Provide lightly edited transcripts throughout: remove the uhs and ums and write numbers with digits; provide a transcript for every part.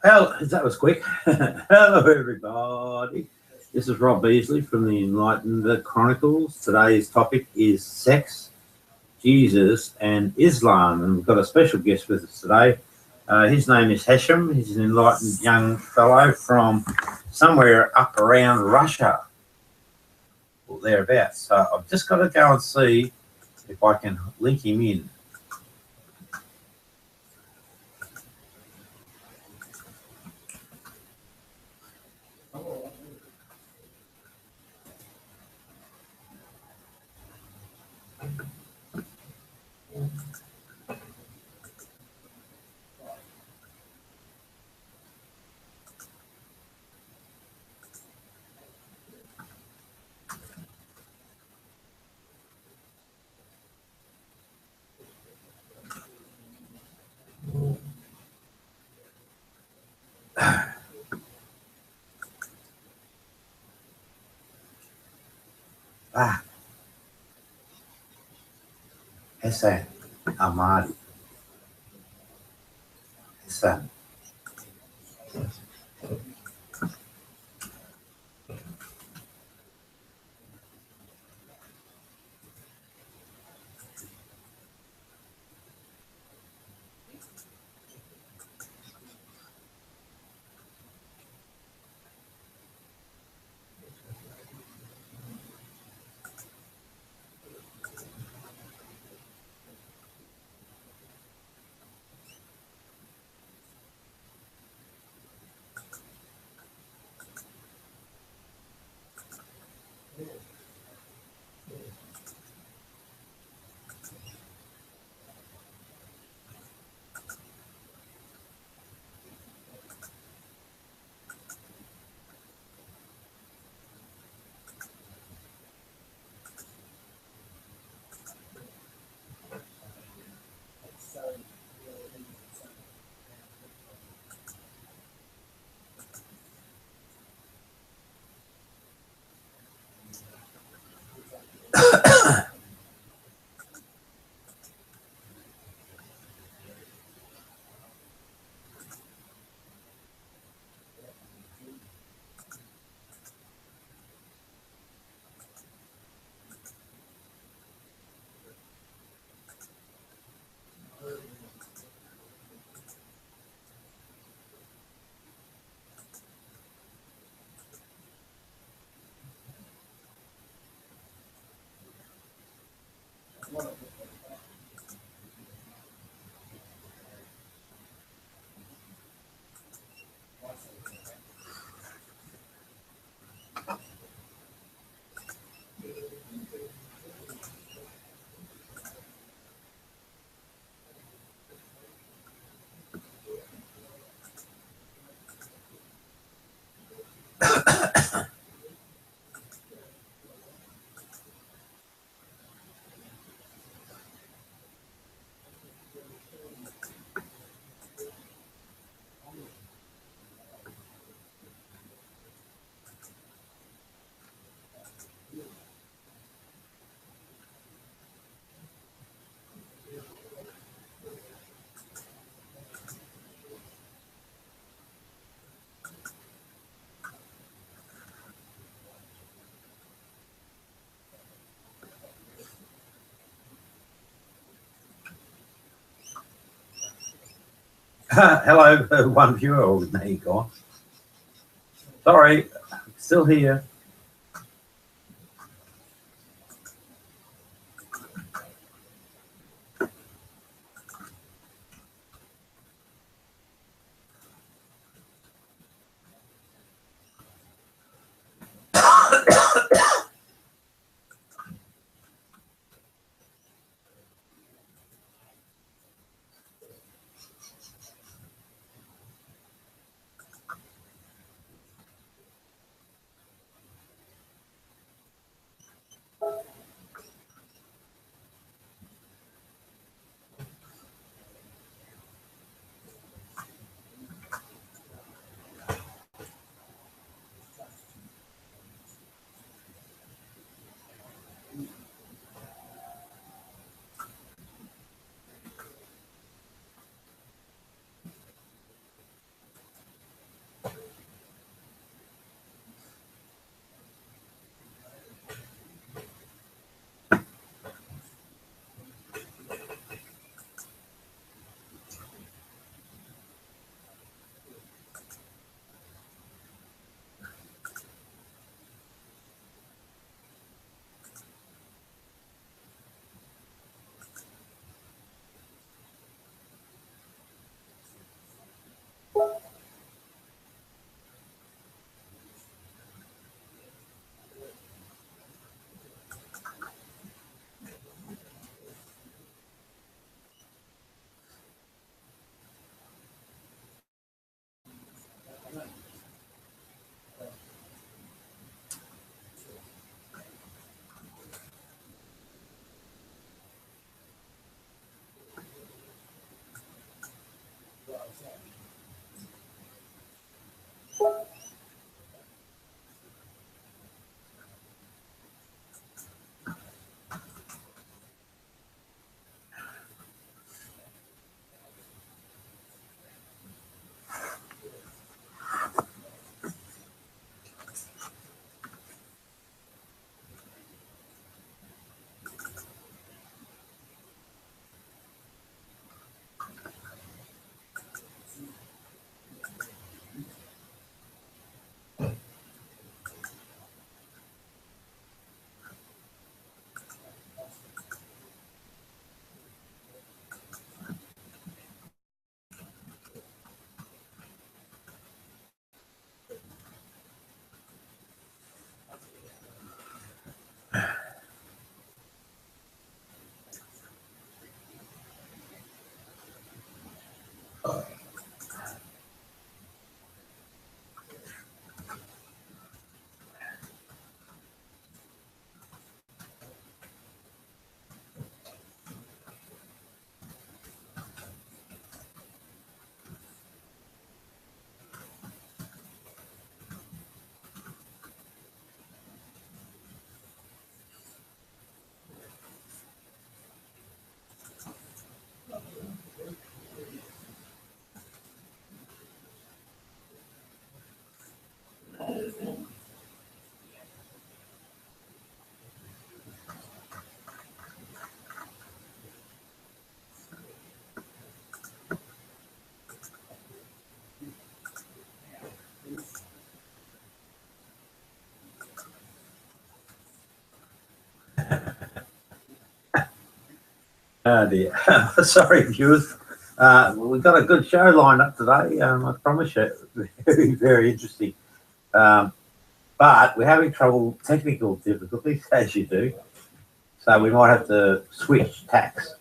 Well, that was quick. Hello, everybody. This is Rob Beasley from the Enlightened Chronicles. Today's topic is sex, Jesus, and Islam. And we've got a special guest with us today. His name is Hashem. He's an enlightened young fellow from somewhere up around Russia or thereabouts. So I've just got to go and see if I can link him in. Hassan Ahmadi. Hassan. Hello, one viewer. Oh, there you go. Sorry, still here. Dear. Sorry, viewers. We've got a good show lined up today. I promise you, very, very interesting. But we're having technical difficulties, as you do. So we might have to switch tacks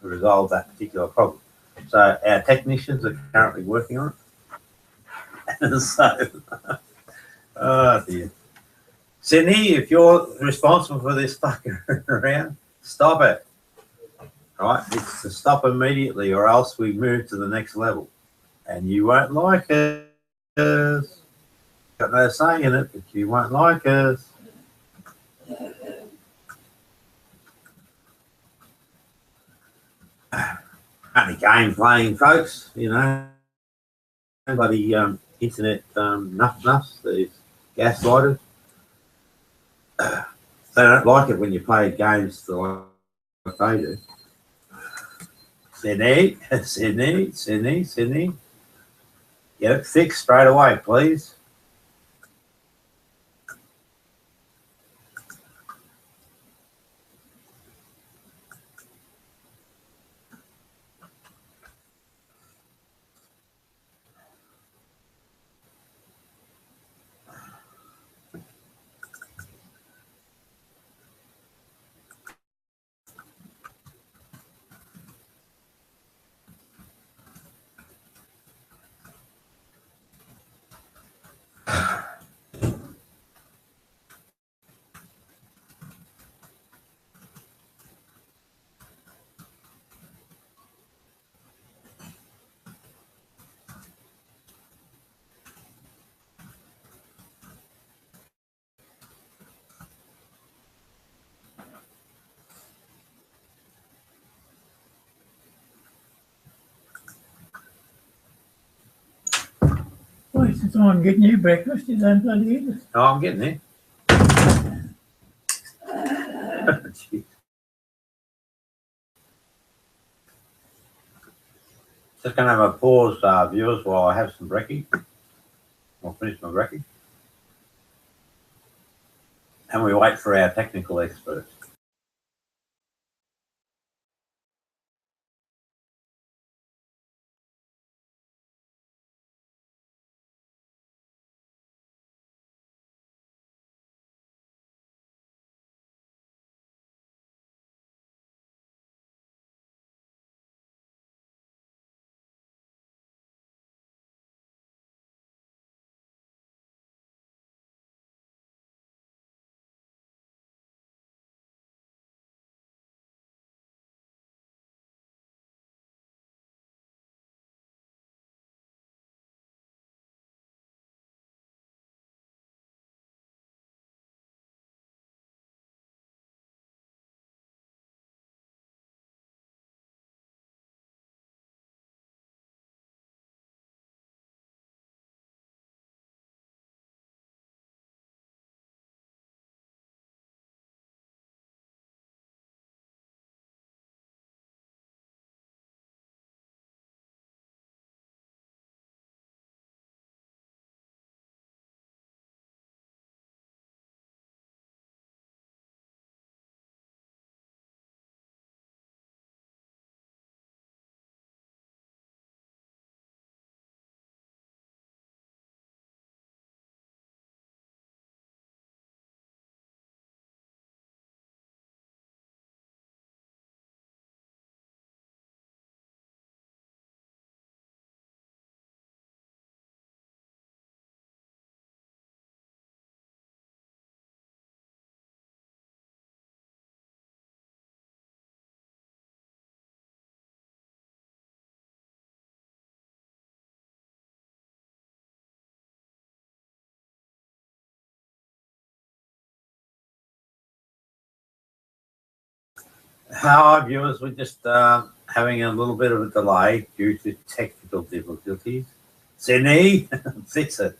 to resolve that particular problem. So our technicians are currently working on it. So, oh dear. Sydney, if you're responsible for this fucking around, stop it. Right? It's to stop immediately, or else we move to the next level. And you won't like us. Got no say in it, but you won't like us. Only game playing, folks. You know, nobody internet nuffs, these gaslighters. They don't like it when you play games like they do. Sydney, Sydney. Get it fixed straight away, please. Wasting time getting you breakfast, you don't bloody eat it. Oh, I'm getting there. Just going to have a pause, viewers, while I have some brekkie. I'll finish my brekkie. And we wait for our technical experts. Hi, viewers. We're just having a little bit of a delay due to technical difficulties. Sydney, fix it.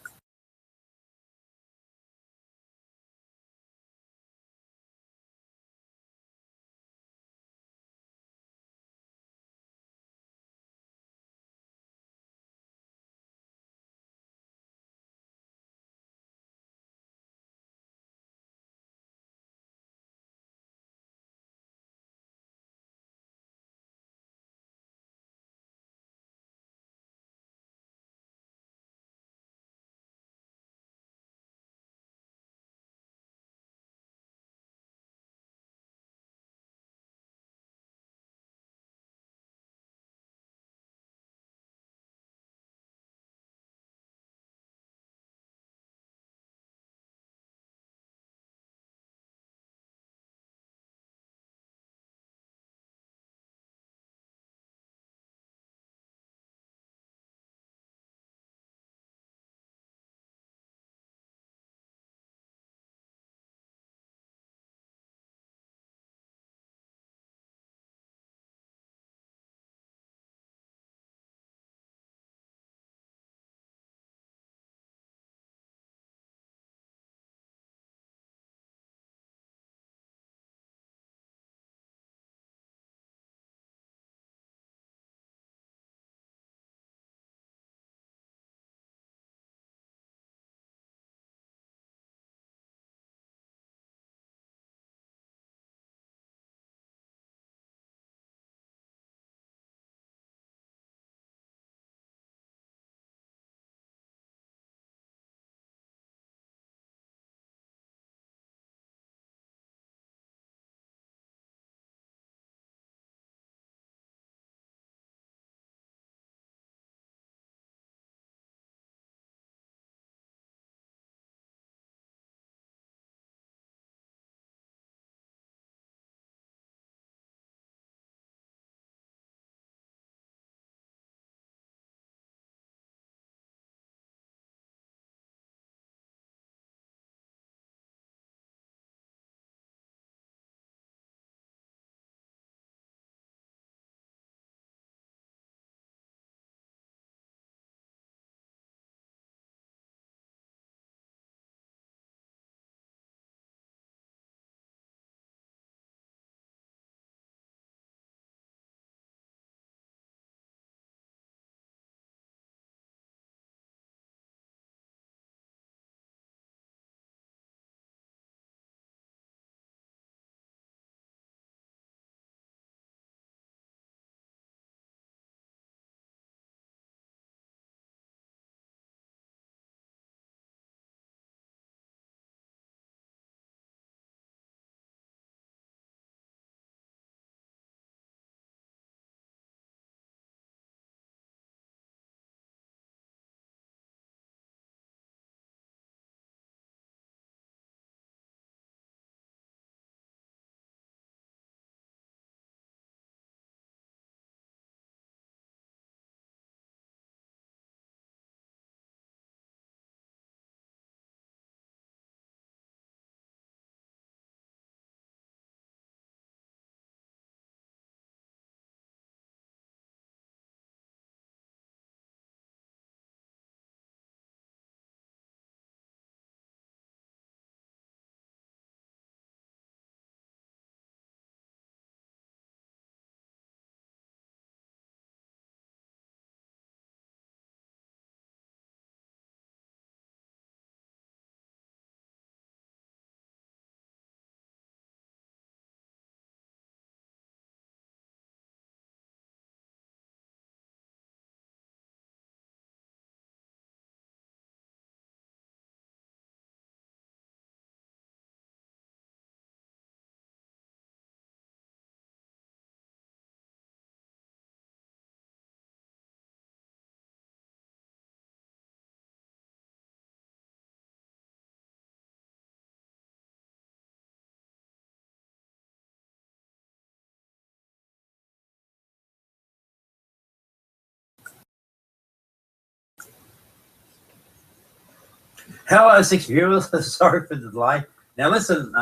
Hello, six viewers. Sorry for the delay. Now, listen,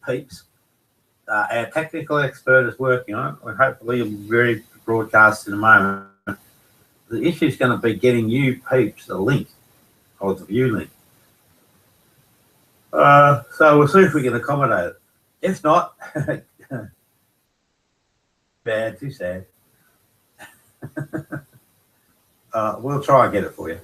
peeps. Our technical expert is working on it. We hopefully will be very broadcast in a moment. The issue is going to be getting you peeps a link or the view link. So we'll see if we can accommodate it. If not, bad, too sad. We'll try and get it for you.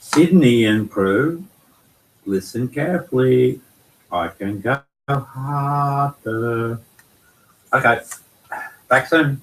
Sydney and crew, listen carefully. I can go harder. Okay, back soon.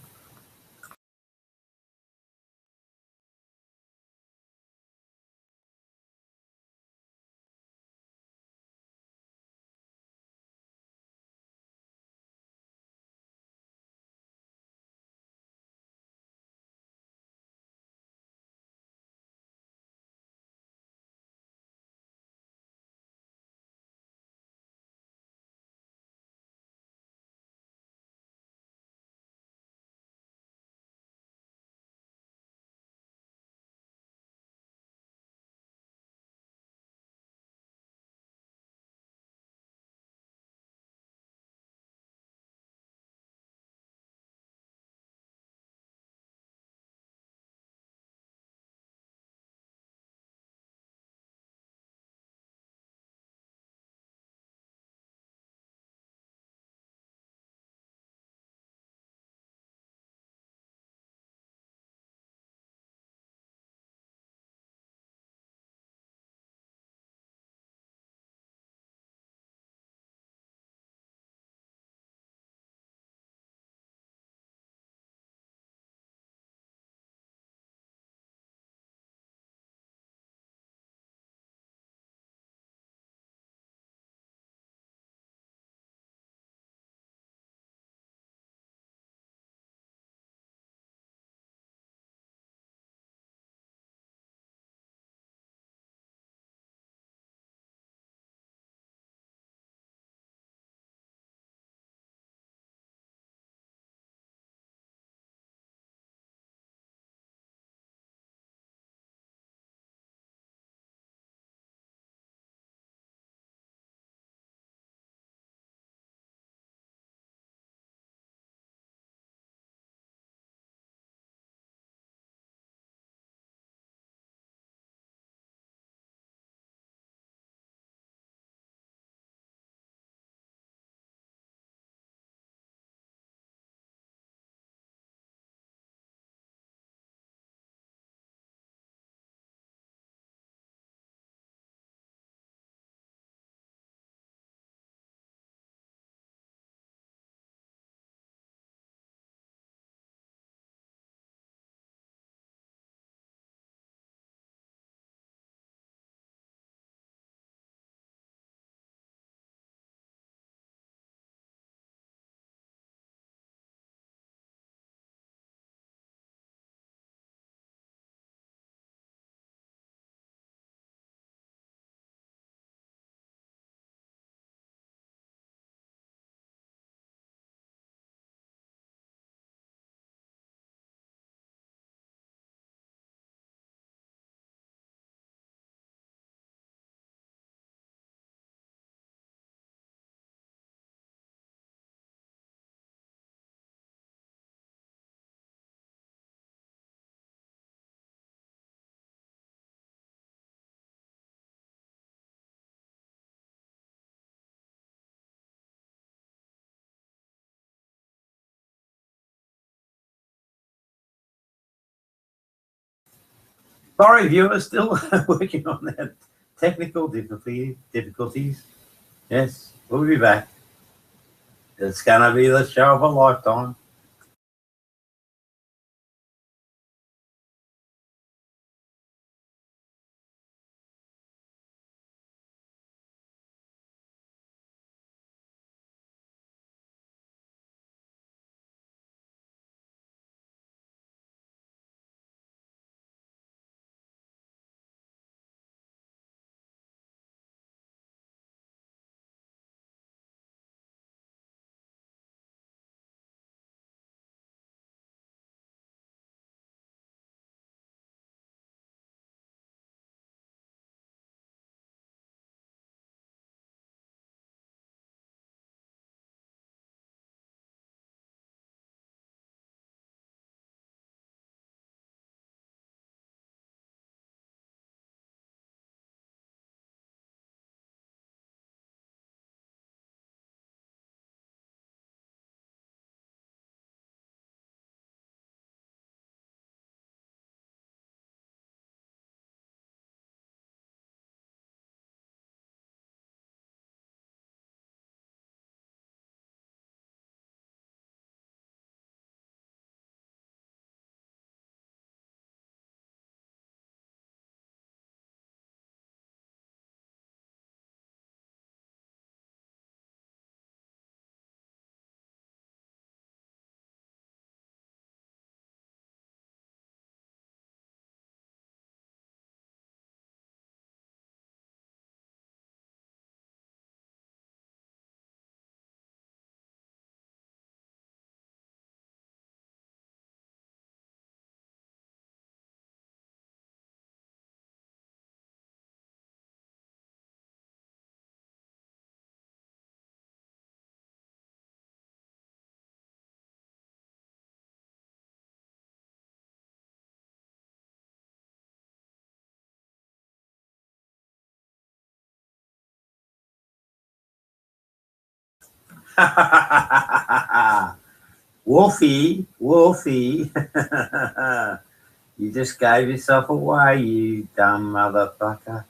Sorry, viewers, still working on that technical difficulties. Yes, we'll be back. It's going to be the show of a lifetime. Wolfie, Wolfie, you just gave yourself away, you dumb motherfucker.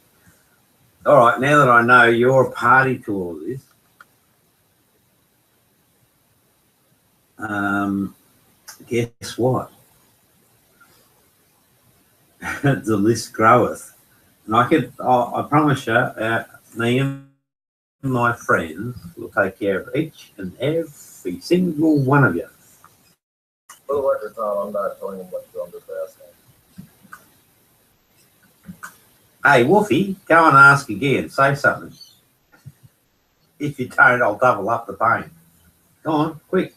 All right, now that I know you're a party to all this, guess what? The list groweth. And I promise you, me and my friends will take care of each and every single one of you. For the record, Tom, I'm not telling him what to do. I'm just asking. Hey, Wolfie, go and ask again. Say something. If you don't, I'll double up the pain. Go on, quick.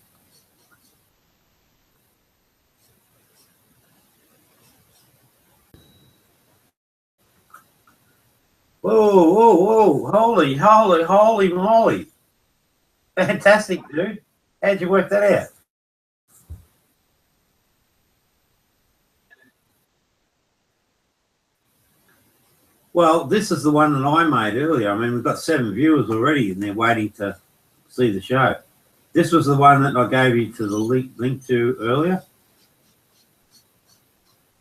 Whoa, whoa, whoa. Holy moly. Fantastic, dude. How'd you work that out? Well, this is the one that I made earlier. I mean, we've got 7 viewers already and they're waiting to see the show. This was the one that I gave you to the link to earlier.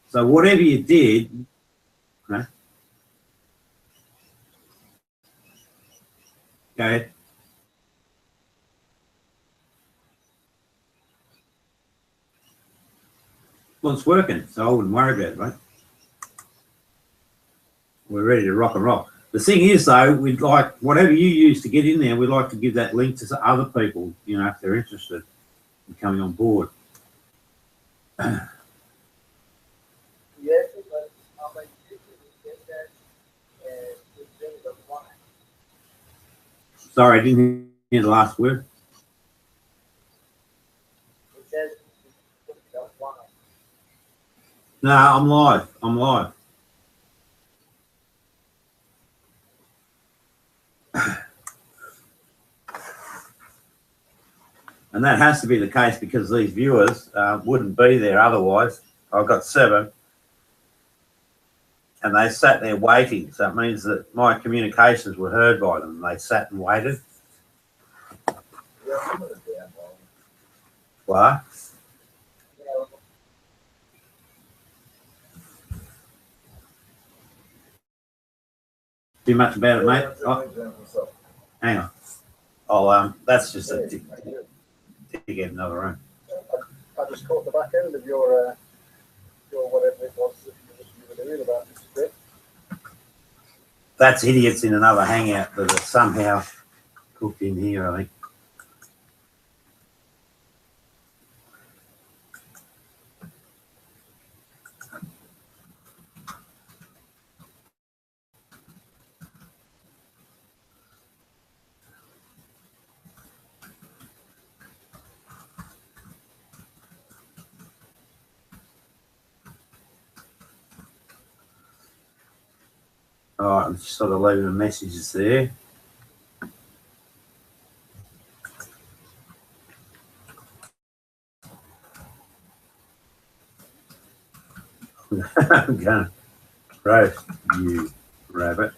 So whatever you did, okay. Go ahead. Well, it's working, so I wouldn't worry about it, right? We're ready to rock and roll. The thing is, though, we'd like, whatever you use to get in there, we'd like to give that link to other people, you know, if they're interested in coming on board. Sorry, I didn't hear the last word. No, I'm live. I'm live. And that has to be the case because these viewers wouldn't be there otherwise. I've got 7. And they sat there waiting. So it means that my communications were heard by them. They sat and waited. What? Too much about it, mate. Yeah, Oh, so, hang on. Oh, that's just a thank you. to get another room. I just caught the back end of your whatever it was that you were doing about this bit. That's idiots in another hangout that are somehow cooked in here, I think. All right, I'm just sort of leaving the messages there. I'm going to roast you, rabbit.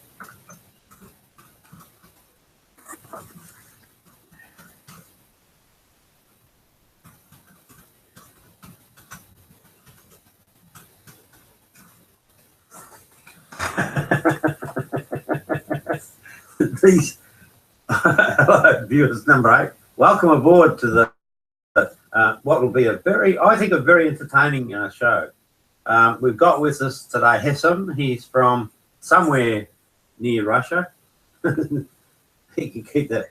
These hello, viewers number 8. Welcome aboard to the what will be I think, a very entertaining show. We've got with us today Hesam. He's from somewhere near Russia. He can keep that.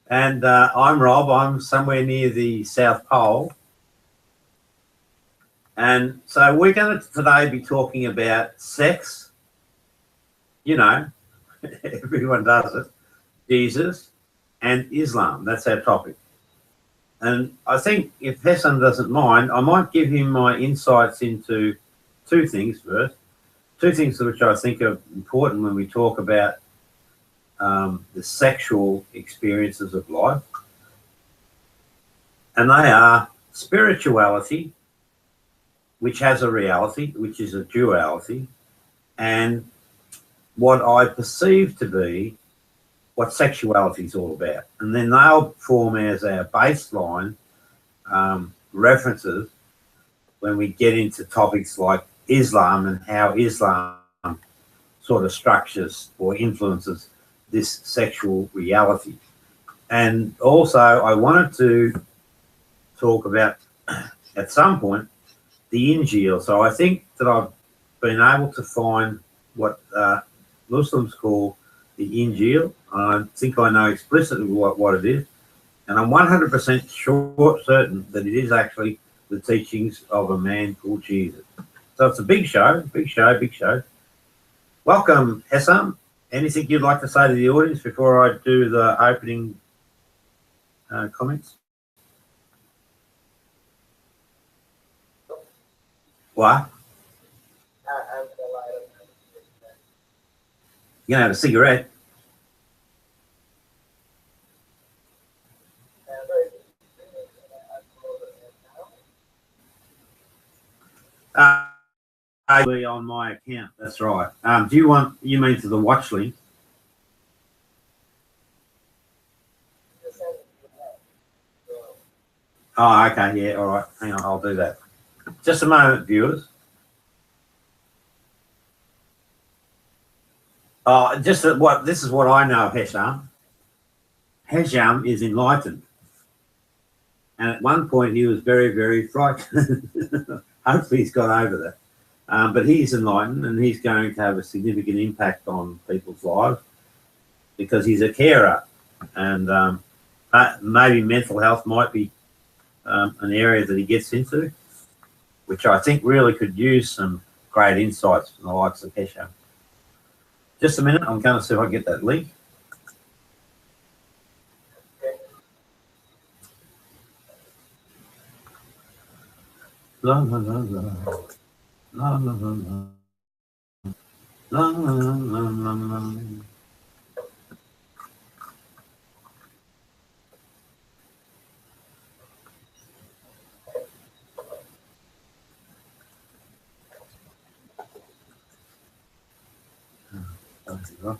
And I'm Rob. I'm somewhere near the South Pole. And so we're going to today be talking about sex. You know, everyone does it. Jesus and Islam. That's our topic. And I think if Hassan doesn't mind, I might give him my insights into two things first. Two things which I think are important when we talk about the sexual experiences of life. And they are spirituality, which has a reality, which is a duality, and what I perceive to be what sexuality is all about. And then they'll form as our baseline references when we get into topics like Islam and how Islam sort of structures or influences this sexual reality. And also I wanted to talk about at some point the Injil. So I think that I've been able to find what Muslims call the Injil. I think I know explicitly what it is, and I'm 100% certain that it is actually the teachings of a man called Jesus. So it's a big show, big show, big show. Welcome, Hesam. Anything you'd like to say to the audience before I do the opening comments? What? You gonna have a cigarette? Be on my account. That's right. Do you mean to the watch link? Oh, okay. Yeah. All right. Hang on. I'll do that. Just a moment, viewers. This is what I know of Hesham. Hesham is enlightened. And at one point he was very, very frightened. Hopefully he's got over that. But he's enlightened, and he's going to have a significant impact on people's lives because he's a carer. And maybe mental health might be an area that he gets into, which I think really could use some great insights from the likes of Hesham. Just a minute, I'm going to see if I can get that link. La la la la. La la la la. La la la la la. There you go.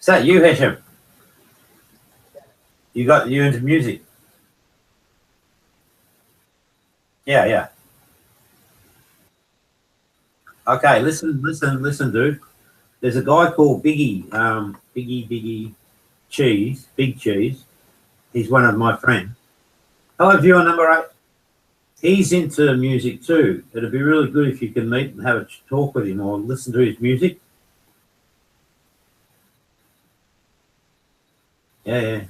that you, Hesham? You into music? Yeah, yeah. Okay, listen, dude. There's a guy called Biggie Cheese, Big Cheese. He's one of my friends. Hello, viewer number 8. He's into music too. It'd be really good if you can meet and have a talk with him or listen to his music. Yeah, yeah.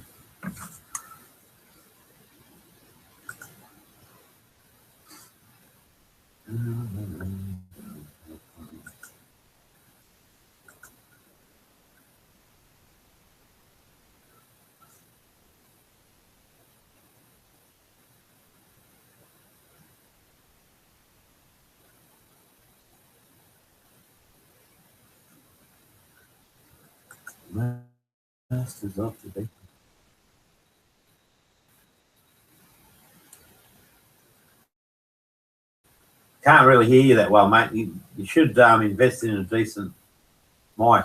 Masters of the Beat. Can't really hear you that well, mate. You should invest in a decent mic.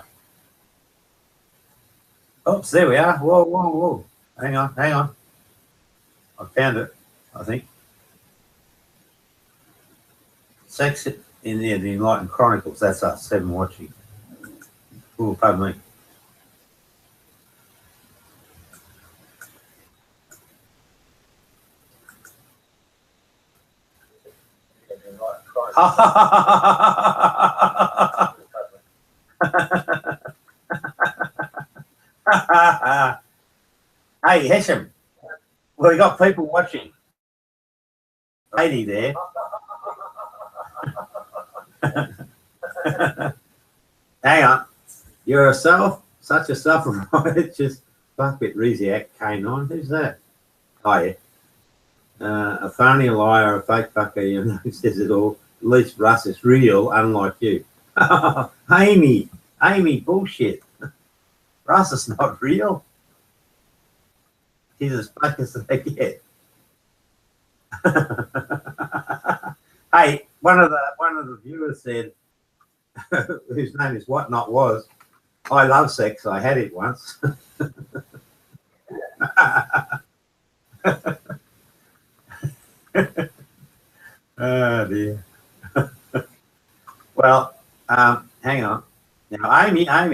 Oops, there we are. Whoa, whoa, whoa. Hang on. I found it, I think. Sex in there, the Enlightened Chronicles. That's us, 7 watching. Oh, pardon me. Hey, Hesham, we got people watching. Lady there. Hang on. You're such a self-righteous bucket Riziak K9. Who's that? Oh, yeah. A phony, a liar, a fake fucker, you know, says it all. At least Russ is real, unlike you. Amy, bullshit. Russ is not real. He's as fake as they get. Hey, one of the viewers said, whose name is What Not Was, I love sex. I had it once. Oh dear. Well, hang on. Now, Amy, I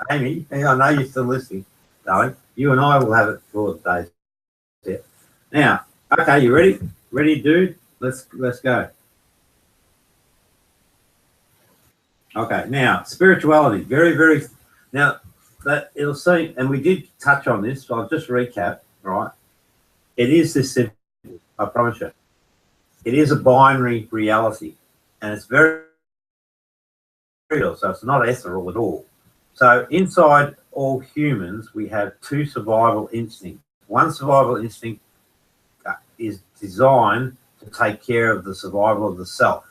know you're still listening, darling. You and I will have it for the days. Yeah. Now, okay, you ready? Ready, dude? Let's go. Okay, now spirituality, very. Now that it'll seem, and we did touch on this. So I'll just recap. Right, it is this simple. I promise you. It is a binary reality, and it's very real. So it's not ethereal at all. So inside all humans, we have 2 survival instincts. One survival instinct is designed to take care of the survival of the self.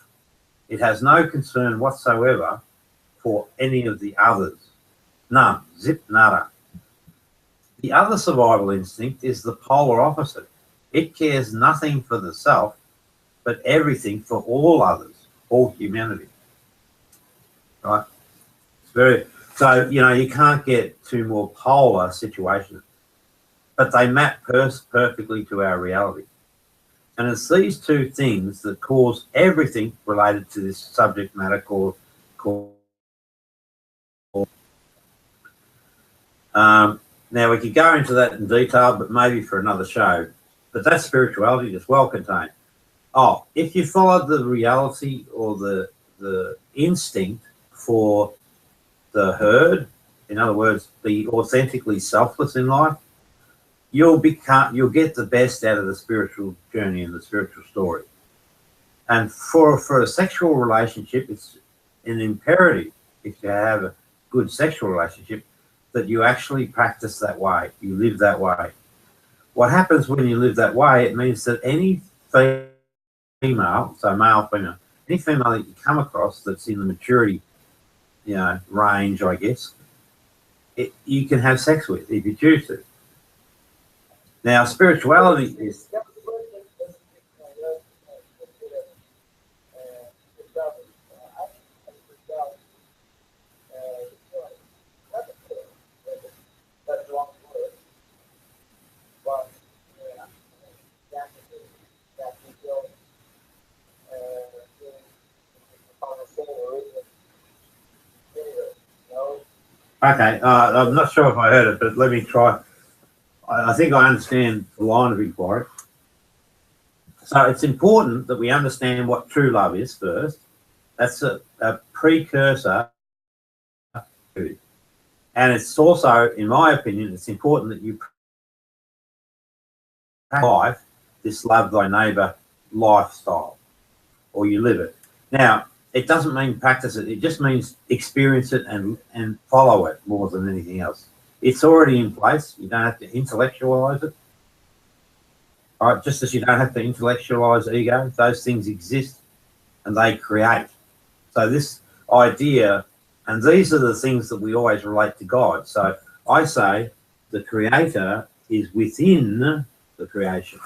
It has no concern whatsoever for any of the others. None. Zip nada. The other survival instinct is the polar opposite. It cares nothing for the self, but everything for all others, all humanity. Right? It's very, so, you know, you can't get 2 more polar situations, but they map perfectly to our reality. And it's these 2 things that cause everything related to this subject matter called now we could go into that in detail, but maybe for another show. But that's spirituality, just well contained. Oh, if you follow the reality or the instinct for the herd, in other words, be authentically selfless in life, you'll get the best out of the spiritual journey and the spiritual story. And for a sexual relationship, it's an imperative, if you have a good sexual relationship, that you actually practice that way, you live that way. What happens when you live that way, it means that any female, so male, female, any female that you come across that's in the maturity, you know, range, I guess, you can have sex with if you choose to. Now, spirituality is... Okay, I'm not sure if I heard it, but let me try. I think I understand the line of inquiry. So it's important that we understand what true love is first. That's a precursor. And it's also, in my opinion, it's important that you life this love thy neighbour lifestyle, or you live it. Now, it doesn't mean practice it. It just means experience it and follow it more than anything else. It's already in place. You don't have to intellectualize it. All right, just as you don't have to intellectualize ego, those things exist and they create. So this idea, and these are the things that we always relate to God. So I say the creator is within the creation.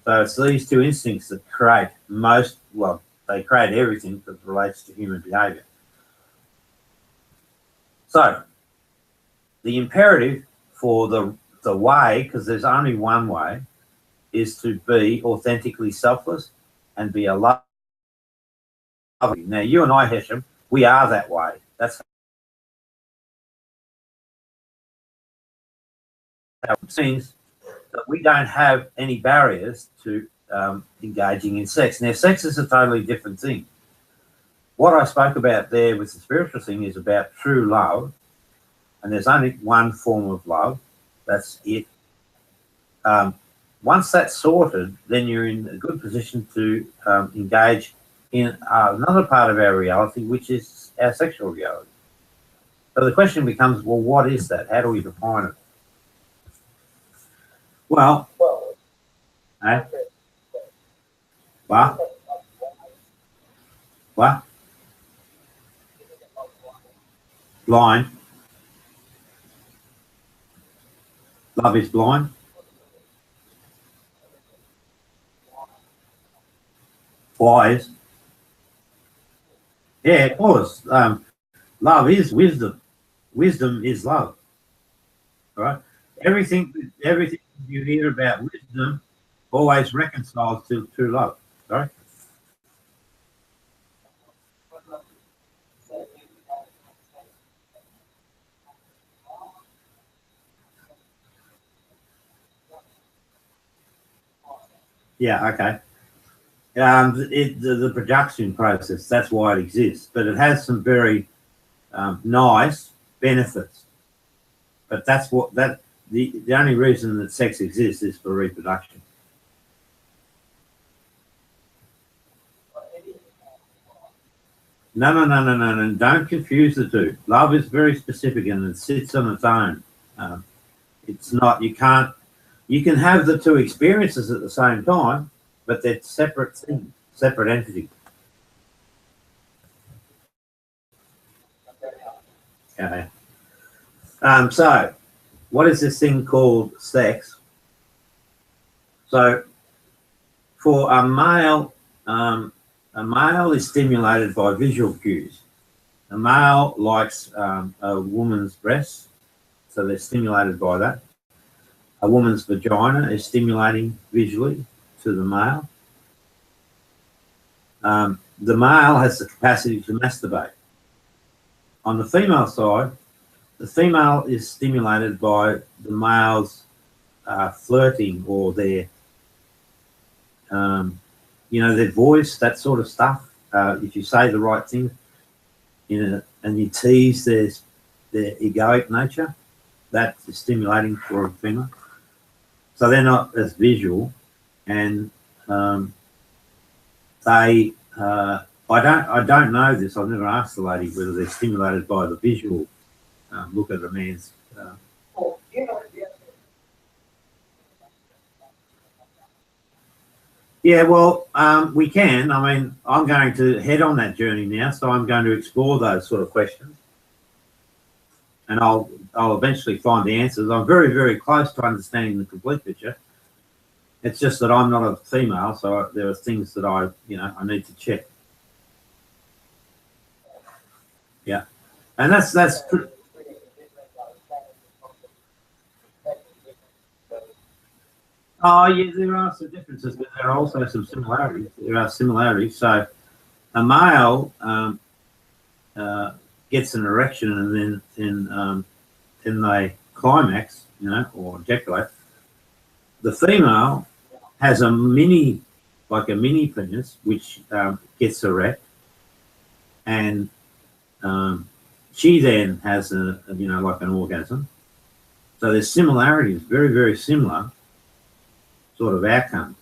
So it's these two instincts that create most, well, they create everything that relates to human behavior. So the imperative for the way, because there's only one way, is to be authentically selfless and be a loving. Now, you and I, Hesham, we are that way. That's how it seems that we don't have any barriers to engaging in sex. Now, sex is a totally different thing. What I spoke about there with the spiritual thing is about true love, and there's only one form of love. That's it. Once that's sorted, then you're in a good position to engage in another part of our reality, which is our sexual reality. So the question becomes, well, what is that? How do we define it? Well, eh? What? What? Blind. Love is blind. Wise. Yeah, of course. Love is wisdom. Wisdom is love. Right? Everything you hear about wisdom always reconciles to true love. Right? Yeah. Okay. The production process. That's why it exists, but it has some very nice benefits. But that's what the only reason that sex exists is for reproduction. No. Don't confuse the two. Love is very specific and it sits on its own. It's not, you can't, you can have the two experiences at the same time, but they're separate things, separate entities. Okay. So, what is this thing called sex? So, for a male is stimulated by visual cues. A male likes a woman's breasts, so they're stimulated by that. A woman's vagina is stimulating visually to the male. The male has the capacity to masturbate. On the female side, the female is stimulated by the male's flirting or their, their voice, that sort of stuff. If you say the right thing, and you tease their egoic nature, that is stimulating for a female. So they're not as visual, and they. I don't know this. I've never asked the lady whether they're stimulated by the visual look at a man's. Yeah, well, we can. I mean, I'm going to head on that journey now, so I'm going to explore those sort of questions, and I'll eventually find the answers. I'm very, very close to understanding the complete picture. It's just that I'm not a female, so there are things that I need to check. Yeah, and that's. Oh, yeah, there are some differences, but there are also some similarities. There are similarities. So, a male gets an erection and then they climax, or ejaculate, the female has a mini penis which gets erect, and she then has like an orgasm. So there's similarities, very, very similar sort of outcomes.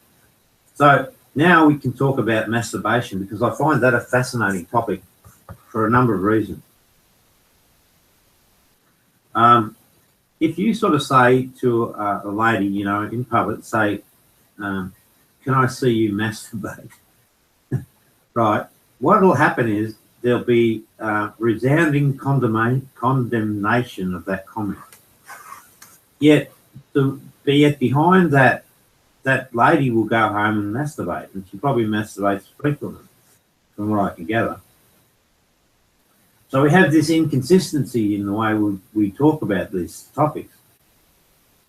So now we can talk about masturbation, because I find that a fascinating topic for a number of reasons. If you sort of say to a lady, in public, say, can I see you masturbate? Right. What will happen is there'll be resounding condemnation of that comment. Yet behind that lady will go home and masturbate, and she probably masturbates frequently, from what I can gather. So we have this inconsistency in the way we talk about these topics.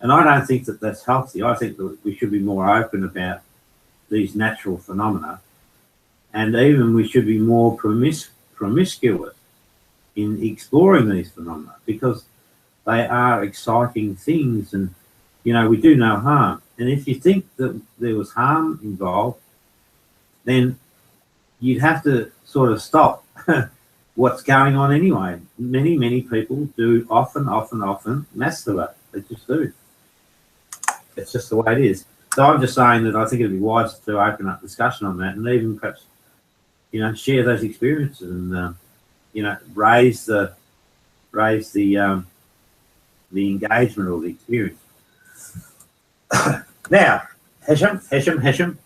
And I don't think that that's healthy. I think that we should be more open about these natural phenomena, and even we should be more promiscuous in exploring these phenomena, because they are exciting things, and we do no harm. And if you think that there was harm involved, then you'd have to sort of stop what's going on anyway. Many people do often masturbate. They just do. It's just the way it is. So I'm just saying that I think it'd be wise to open up discussion on that, and even perhaps, share those experiences, and raise the engagement or the experience. Now, Hesham,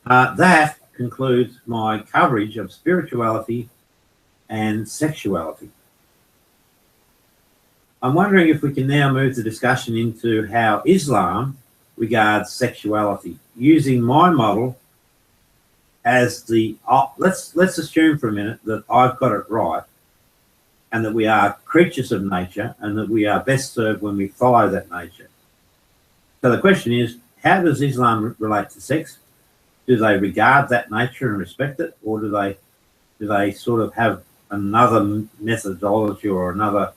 that concludes my coverage of spirituality and sexuality. I'm wondering if we can now move the discussion into how Islam regards sexuality, using my model as the let's assume for a minute that I've got it right, and that we are creatures of nature, and that we are best served when we follow that nature. So the question is, how does Islam relate to sex? Do they regard that nature and respect it, or do they sort of have another methodology or another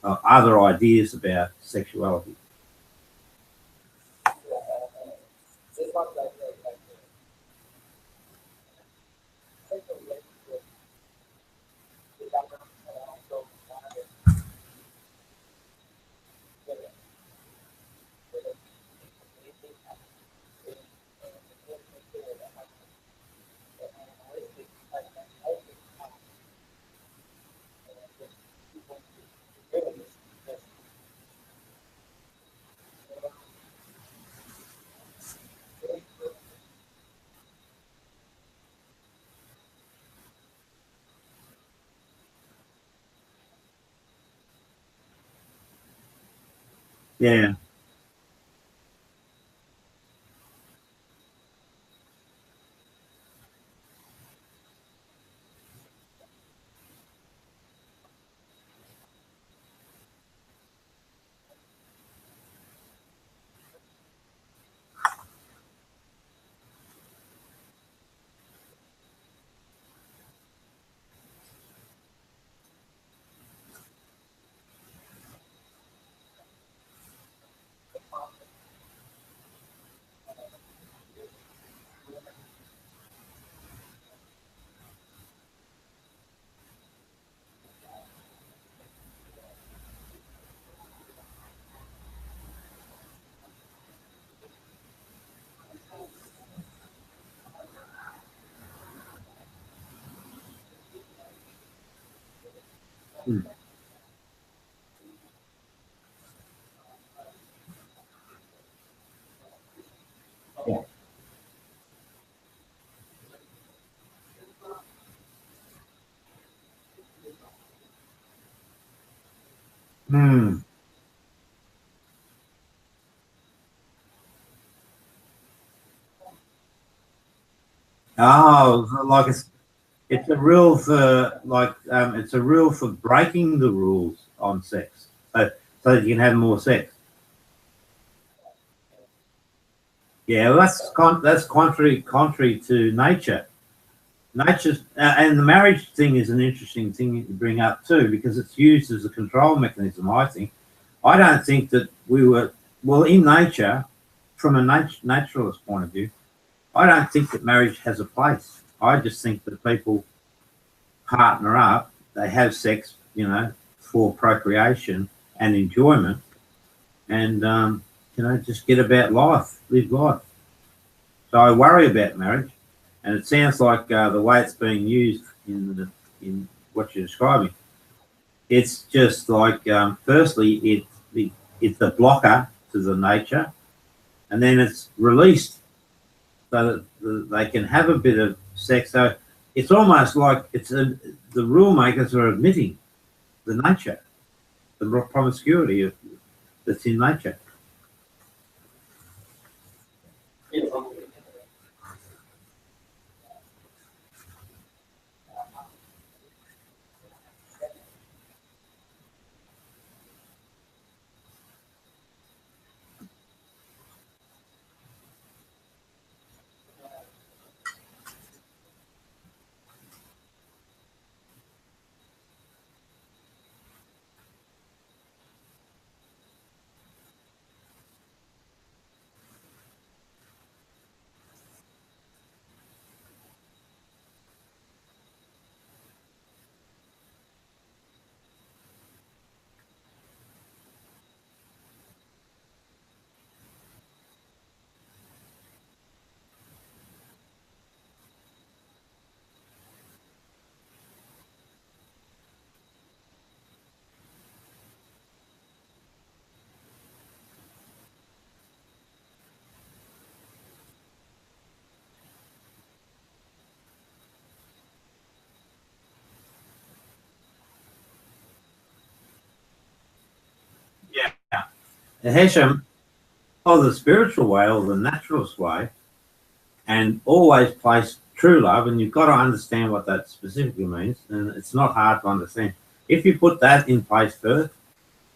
other ideas about sexuality? Yeah. Hmm. Yeah. Hmm. Oh, like it's a rule for it's a rule for breaking the rules on sex, so that you can have more sex. Yeah, well, that's contrary to nature. nature's and the marriage thing is an interesting thing to bring up too, because it's used as a control mechanism. I think. I don't think that we were well in nature, from a naturalist point of view. I don't think that marriage has a place. I just think that people partner up, they have sex, you know, for procreation and enjoyment, and you know, just get about life, live life. So I worry about marriage, and it sounds like the way it's being used in what you're describing, it's just like firstly it's a blocker to the nature, and then it's released so that they can have a bit of sex. So it's almost like the rule makers are admitting the nature, the promiscuity that's in nature. Yeah. The Hesham, or the spiritual way, or the naturalist way, and always place true love, and you've got to understand what that specifically means, and it's not hard to understand. If you put that in place first,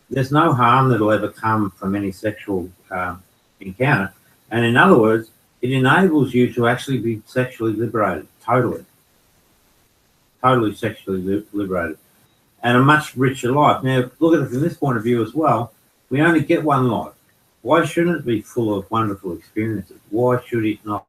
there's no harm that'll ever come from any sexual encounter. And in other words, it enables you to actually be sexually liberated, totally sexually liberated, and a much richer life. Now, look at it from this point of view as well. We only get one life. Why shouldn't it be full of wonderful experiences? Why should it not?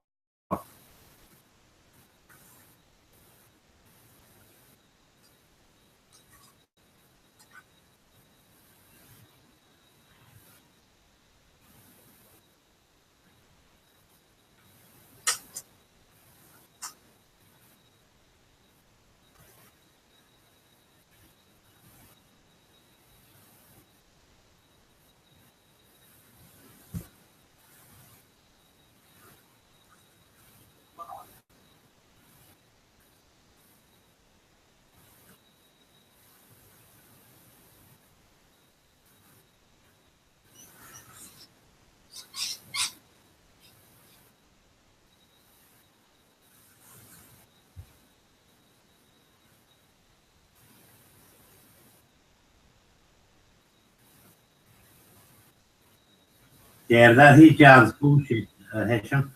Yeah, that hijab's bullshit, Hesham.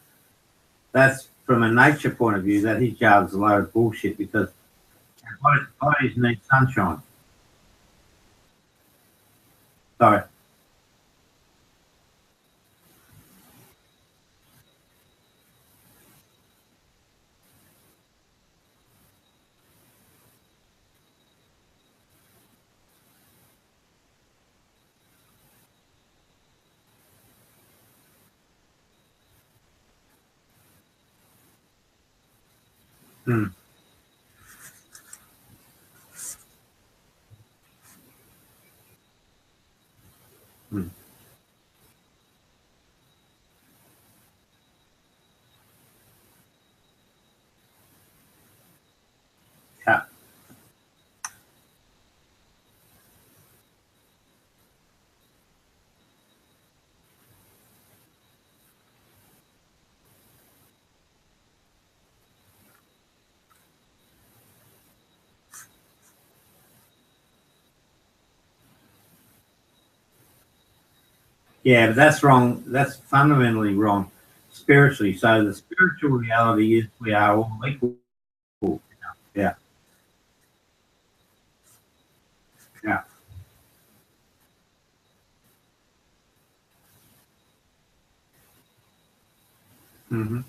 That's from a nature point of view. That hijab's a load of bullshit because bodies need sunshine. Sorry. Hmm. Hmm. Yeah. Yeah, but that's wrong. That's fundamentally wrong spiritually. So the spiritual reality is we are all equal. Yeah. Yeah. Hmm.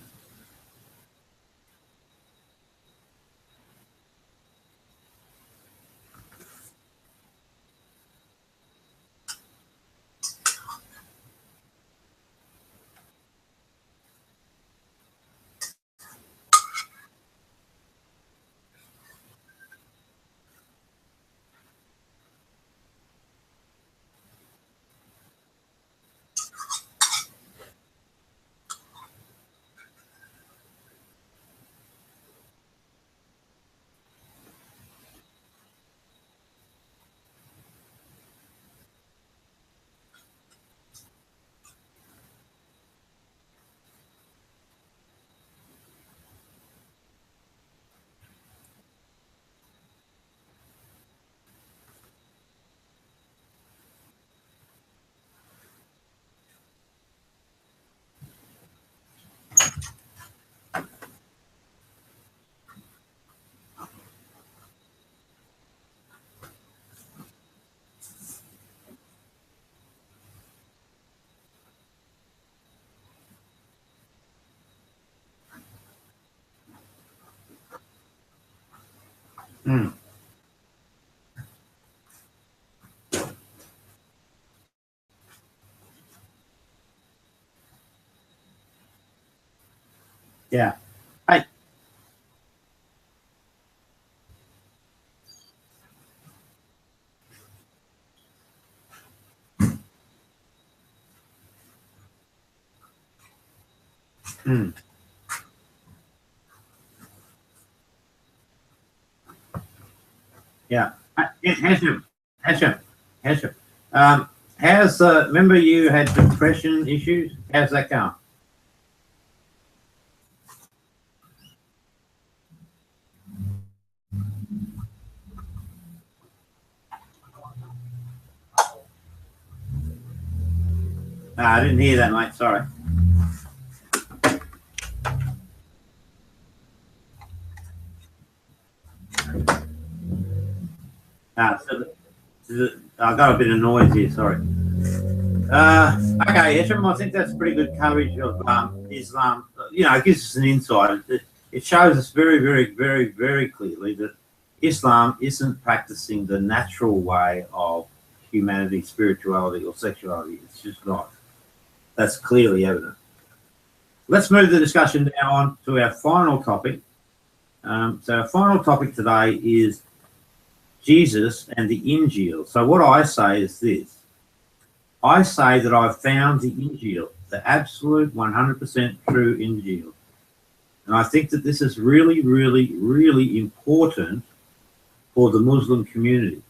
Mm. Yeah. Hey. Mm. Yeah. Hashem. Hashem. Hashem. How's remember you had depression issues? How's that going? I didn't hear that, mate. Sorry. I got a bit of noise here. Sorry. Okay, Hashem, I think that's pretty good coverage of Islam. You know, it gives us an insight. It shows us very, very, very, very clearly that Islam isn't practicing the natural way of humanity, spirituality, or sexuality. It's just not. That's clearly evident. Let's move the discussion now on to our final topic. So our final topic today is Jesus and the Injil. So what I say is this. I say that I've found the Injil, the absolute 100% true Injil. And I think that this is really, really, really important for the Muslim community.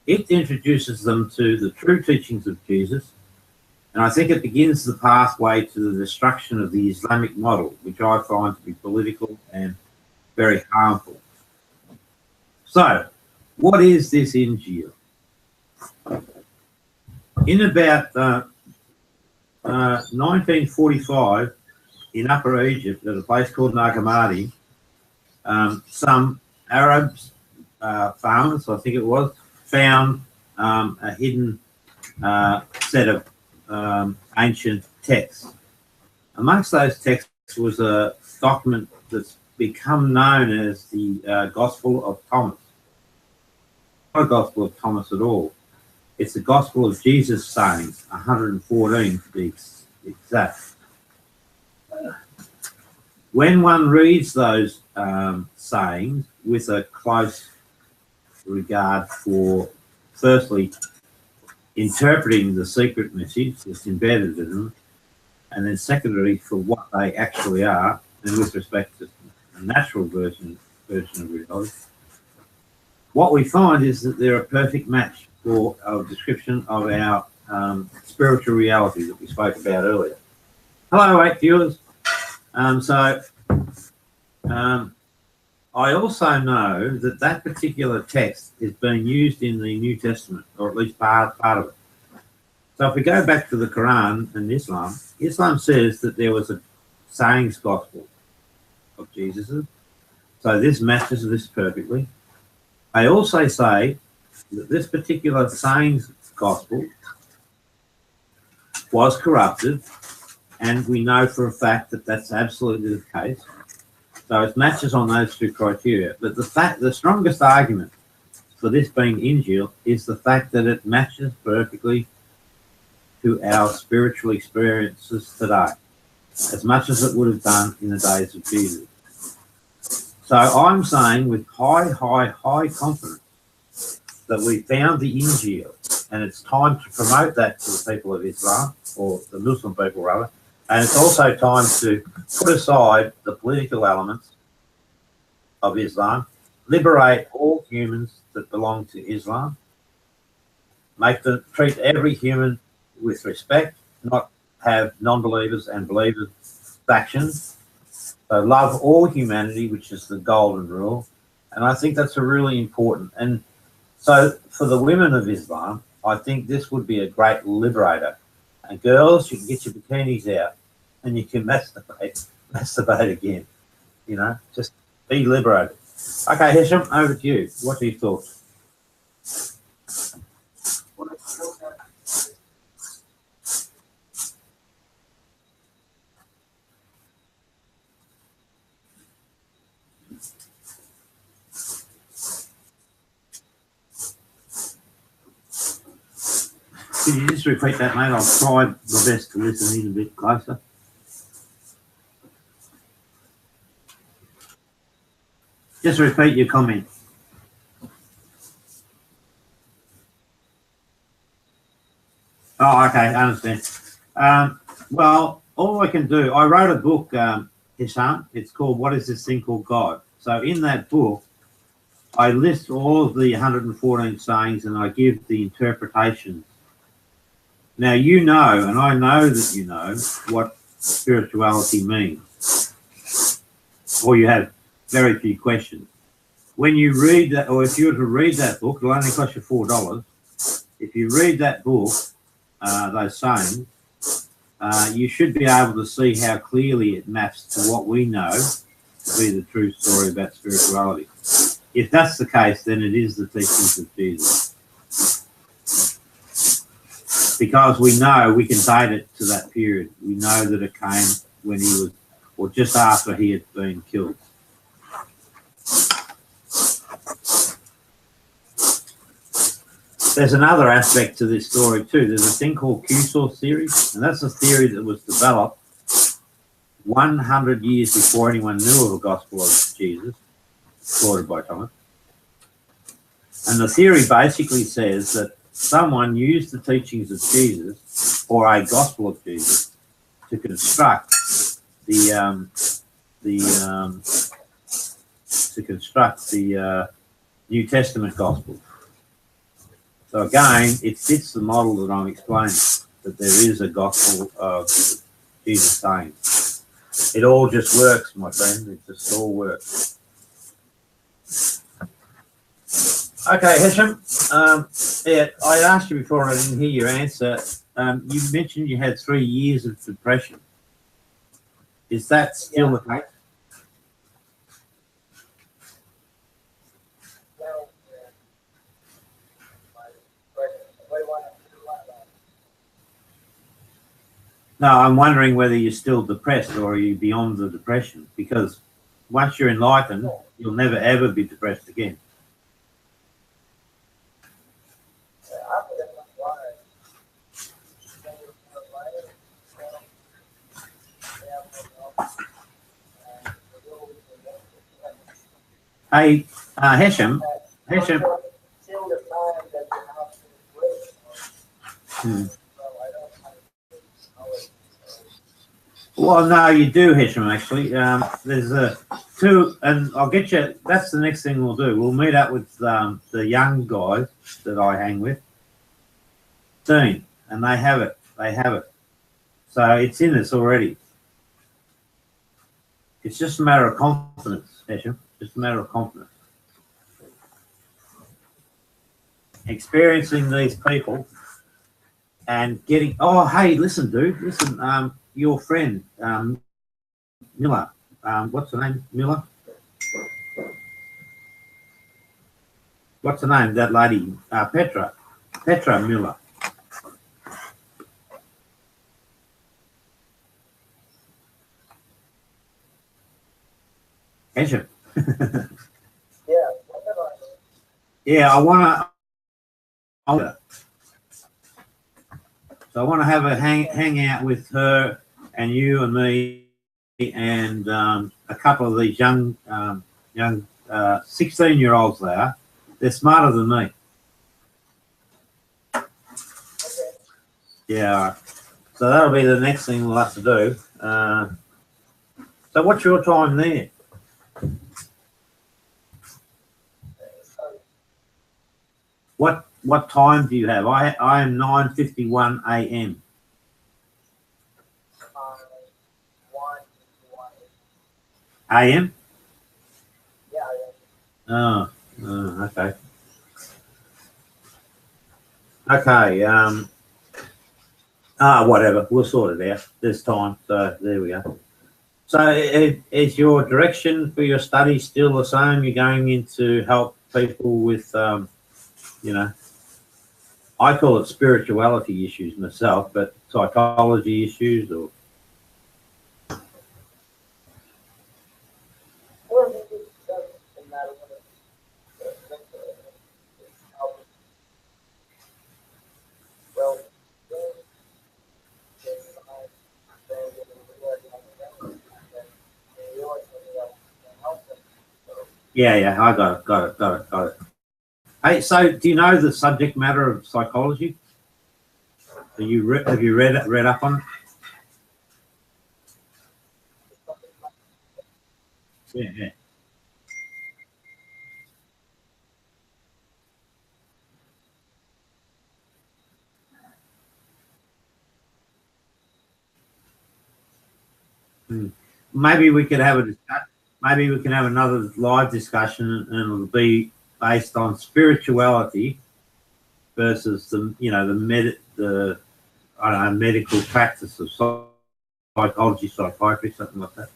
It introduces them to the true teachings of Jesus, and I think it begins the pathway to the destruction of the Islamic model, which I find to be political and very harmful. So, what is this Injil? In about 1945, in Upper Egypt, at a place called Nagamadi, some Arabs, farmers, I think it was, found a hidden set of ancient texts. Amongst those texts was a document that's become known as the Gospel of Thomas. Not a Gospel of Thomas at all. It's the Gospel of Jesus' sayings, 114 to be exact. When one reads those sayings with a close regard for, firstly, interpreting the secret message that's embedded in them, and then secondly, for what they actually are, and with respect to the natural version of reality, what we find is that they're a perfect match for a description of our spiritual reality that we spoke about earlier. Hello, 8 viewers. I also know that that particular text is being used in the New Testament, or at least part of it. So if we go back to the Quran and Islam says that there was a sayings gospel of Jesus's. So this matches this perfectly. I also say that this particular sayings gospel was corrupted, and we know for a fact that that's absolutely the case. So it matches on those two criteria. But the strongest argument for this being Injil is the fact that it matches perfectly to our spiritual experiences today, as much as it would have done in the days of Jesus. So I'm saying with high confidence that we found the Injil, and it's time to promote that to the people of Islam, or the Muslim people rather, and it's also time to put aside the political elements of Islam, liberate all humans that belong to Islam, treat every human with respect, not have non-believers and believers factions. So love all humanity, which is the golden rule. And I think that's a really important. And so for the women of Islam, I think this would be a great liberator. And girls, you can get your bikinis out and you can masturbate again. You know, just be liberated. Okay, Hisham, over to you. What are your thoughts? Could you just repeat that, mate? I'll try my best to listen in a bit closer. Just repeat your comment. Oh, okay, I understand. Well, all I can do, I wrote a book, Hisham. It's called What is This Thing Called God? So in that book, I list all of the 114 sayings and I give the interpretations. Now, you know, and I know that you know, what spirituality means, or you have very few questions. When you read that, or if you were to read that book, it'll only cost you $4. If you read that book, those sayings, you should be able to see how clearly it maps to what we know to be the true story about spirituality. If that's the case, then it is the teachings of Jesus. Because we know we can date it to that period. We know that it came when he was, or just after he had been killed. There's another aspect to this story too. There's a thing called Q-source theory, and that's a theory that was developed 100 years before anyone knew of the gospel of Jesus, quoted by Thomas. And the theory basically says that someone used the teachings of Jesus or a gospel of Jesus to construct the New Testament gospel. So again, it fits the model that I'm explaining, that there is a gospel of Jesus saying. It all just works, my friend. It just all works. Okay, Hisham. Yeah, I asked you before and I didn't hear your answer. You mentioned you had 3 years of depression. Is that still the case? No, I'm wondering whether you're still depressed or are you beyond the depression? Because once you're enlightened, you'll never ever be depressed again. Hey, Hisham. Well, no, you do, Hisham, actually. There's two, and I'll get you, that's the next thing we'll do. We'll meet up with the young guys that I hang with soon, and they have it. So it's in us already. It's just a matter of confidence, Hisham. Just a matter of confidence. Experiencing these people and getting, oh, hey, listen, dude, listen, your friend, Miller, what's her name, Miller? what's her name? That lady, Petra Müller. Ketchup. Yeah, whatever. Yeah, I want to. So I want to have a hang out with her and you and me and a couple of these young 16-year-olds there. They're smarter than me. Okay. Yeah. So that'll be the next thing we'll have to do. So what's your time there? So, What time do you have? I am 9:51 a.m. 1, a.m. yeah, Oh, okay. Okay. Whatever. We'll sort it out. There's time. So there we go. So is your direction for your study still the same? You're going in to help people with, I call it spirituality issues myself, but psychology issues or. well, it doesn't matter what well, Yeah, I got it. Hey, so do you know the subject matter of psychology? Have you read up on it? Yeah. Hmm. Maybe we could have maybe we can have another live discussion, and it'll be based on spirituality versus the I don't know, medical practice of psychology, psychiatry, something like that.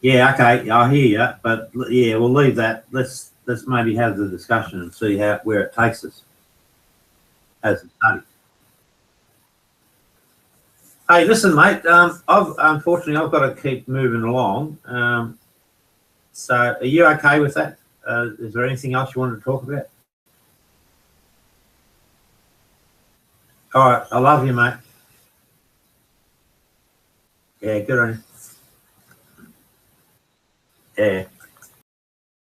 Yeah, okay, I hear you, but yeah, we'll leave that. Let's maybe have the discussion and see where it takes us as a study. Hey, listen, mate. I've got to keep moving along. So, are you okay with that? Is there anything else you wanted to talk about? All right, I love you, mate. Yeah, good on you. Yeah.